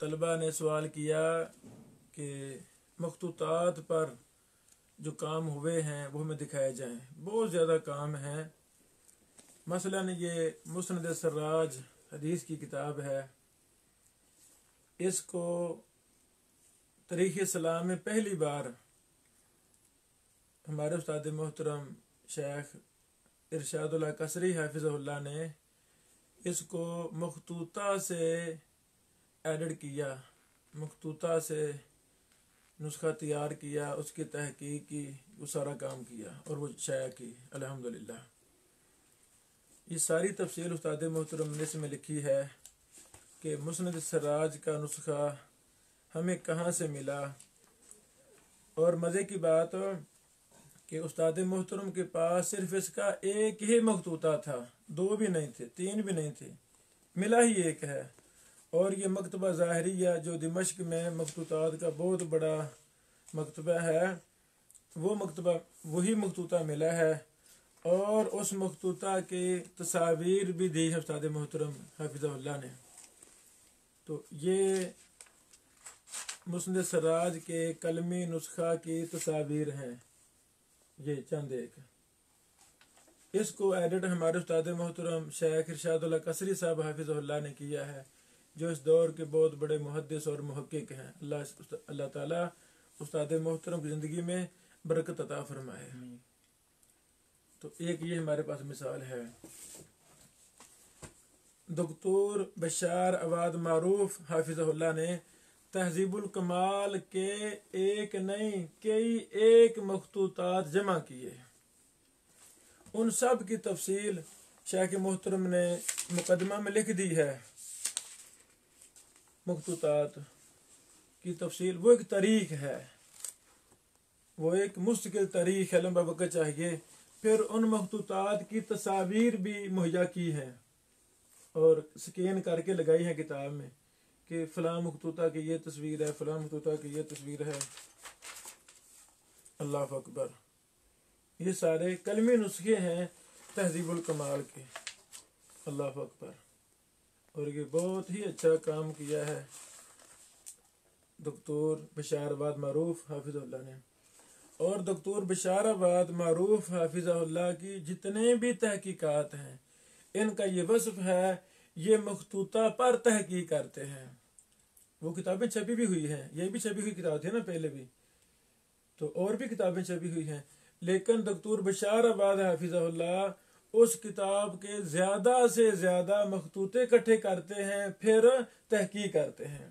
طلبہ نے سوال کیا کہ مخطوطات پر جو کام ہوئے ہیں وہ ہمیں دکھائے جائیں. بہت زیادہ کام ہیں. مثلاً یہ مسند سراج حدیث کی کتاب ہے. اس کو تاریخ اسلام میں پہلی بار ہمارے استاد محترم شیخ ارشاد اللہ قصری حافظ اللہ نے اس کو مخطوطہ سے ایڈٹ کیا، مخطوطہ سے نسخہ تیار کیا، اس کی تحقیق کی، وہ سارا کام کیا اور وہ شائع کی. الحمدللہ یہ ساری تفصیل استاد محترم نے اس میں لکھی ہے کہ مسند سراج کا نسخہ ہمیں کہاں سے ملا. اور مزے کی بات کہ استاد محترم کے پاس صرف اس کا ایک ہی مخطوطہ تھا، 2 بھی نہیں تھے، 3 بھی نہیں تھے، ملا ہی ایک ہے. اور یہ مکتبہ ظاہریہ جو دمشق میں مخطوطات کا بہت بڑا مکتبہ ہے، وہ مکتبہ وہی مخطوطہ ملا ہے. اور اس مخطوطہ کی تصاویر بھی دی ہے استاد محترم حافظ اللہ نے. تو یہ مسند سراج کے قلمی نسخہ کی تصاویر ہیں، یہ چند ایک. اس کو ایڈٹ ہمارے استاد محترم شیخ ارشاد اللہ قصری صاحب حافظ اللہ نے کیا ہے، جو اس دور کے بہت بڑے محدث اور محقق ہیں. اللہ تعالیٰ استاد محترم کی زندگی میں برکت عطا فرمائے. تو ایک یہ ہمارے پاس مثال ہے. دکتور بشار عواد معروف حافظ اللہ نے تہذیب الکمال کے ایک نہیں کئی ایک مخطوطات جمع کیے. ان سب کی تفصیل شیخ محترم نے مقدمہ میں لکھ دی ہے. مخطوطات کی تفصیل وہ ایک تاریخ ہے، وہ ایک مستقل تاریخ ہے، لمبا وقت چاہیے. پھر ان مخطوطات کی تصاویر بھی مہیا کی ہیں اور سکین کر کے لگائی ہیں کتاب میں کہ فلاں مخطوطہ کی یہ تصویر ہے، فلاں مخطوطہ کی یہ تصویر ہے. اللہ اکبر. یہ سارے کلمی نسخے ہیں تہذیب الکمال کے. اللہ اکبر. اور یہ بہت ہی اچھا کام کیا ہے دکتور بشار عواد معروف حافظ اللہ نے. اور دکتور بشار عواد معروف حافظ اللہ کی جتنے بھی تحقیقات ہیں، ان کا یہ وصف ہے یہ مخطوطہ پر تحقیق کرتے ہیں. وہ کتابیں چھپی بھی ہوئی ہیں، یہ بھی چھپی ہوئی کتاب تھی نا پہلے بھی، تو اور بھی کتابیں چھپی ہوئی ہیں. لیکن دکتور بشار عواد حافظ اللہ اس کتاب کے زیادہ سے زیادہ مخطوطے اکٹھے کرتے ہیں، پھر تحقیق کرتے ہیں.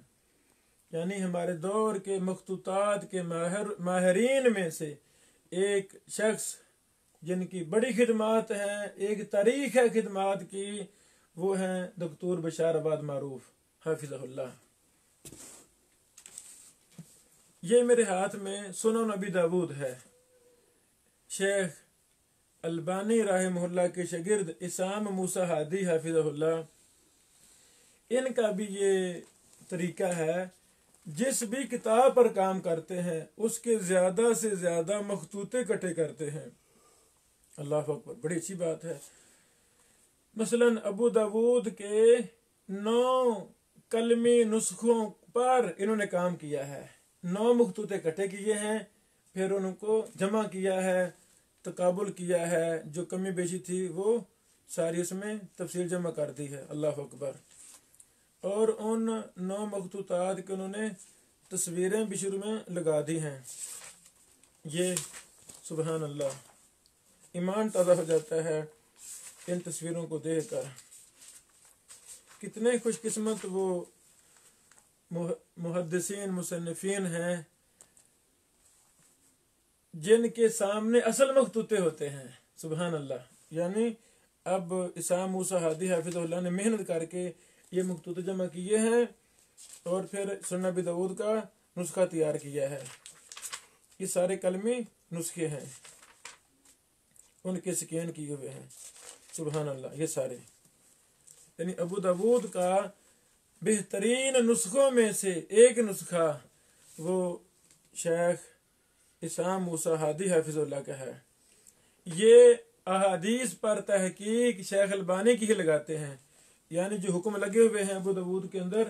یعنی ہمارے دور کے مخطوطات کے ماہرین میں سے ایک شخص جن کی بڑی خدمات ہیں، ایک تاریخ ہے خدمات کی، وہ ہیں دکتور بشار عواد معروف حافظ اللہ. یہ میرے ہاتھ میں سنن ابی داود ہے. شیخ البانی رحمہ اللہ کے شاگرد اسام موسیٰ ہادی حافظ اللہ، ان کا بھی یہ طریقہ ہے. جس بھی کتاب پر کام کرتے ہیں اس کے زیادہ سے زیادہ مخطوطے اکٹھے کرتے ہیں. اللہ اکبر. بڑی اچھی بات ہے. مثلا ابو داود کے 9 قلمی نسخوں پر انہوں نے کام کیا ہے. 9 مخطوطے اکٹھے کیے ہیں، پھر ان کو جمع کیا ہے، تقابل کیا ہے، جو کمی بیشی تھی وہ ساری اس میں تفصیل جمع کر دی ہے. اللہ اکبر. اور ان 9 مخطوطات کے انہوں نے تصویریں بھی شروع میں لگا دی ہیں. یہ سبحان اللہ، ایمان تازہ ہو جاتا ہے ان تصویروں کو دیکھ کر. کتنے خوش قسمت وہ محدثین مصنفین ہیں جن کے سامنے اصل مخطوطے ہوتے ہیں. سبحان اللہ. یعنی اب اسام موسیٰ ہادی حافظ اللہ نے محنت کر کے یہ مخطوطے جمع کیے ہیں اور پھر سنن ابی داود کا نسخہ تیار کیا ہے. یہ سارے قلمی نسخے ہیں، ان کے سکین کیے ہوئے ہیں. سبحان اللہ. یہ سارے یعنی ابو داود کا بہترین نسخوں میں سے ایک نسخہ وہ شیخ اسام موسیٰ ہادی حافظ اللہ کا ہے. یہ احادیث پر تحقیق شیخ البانی کی ہی لگاتے ہیں. یعنی جو حکم لگے ہوئے ہیں ابو داود کے اندر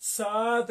7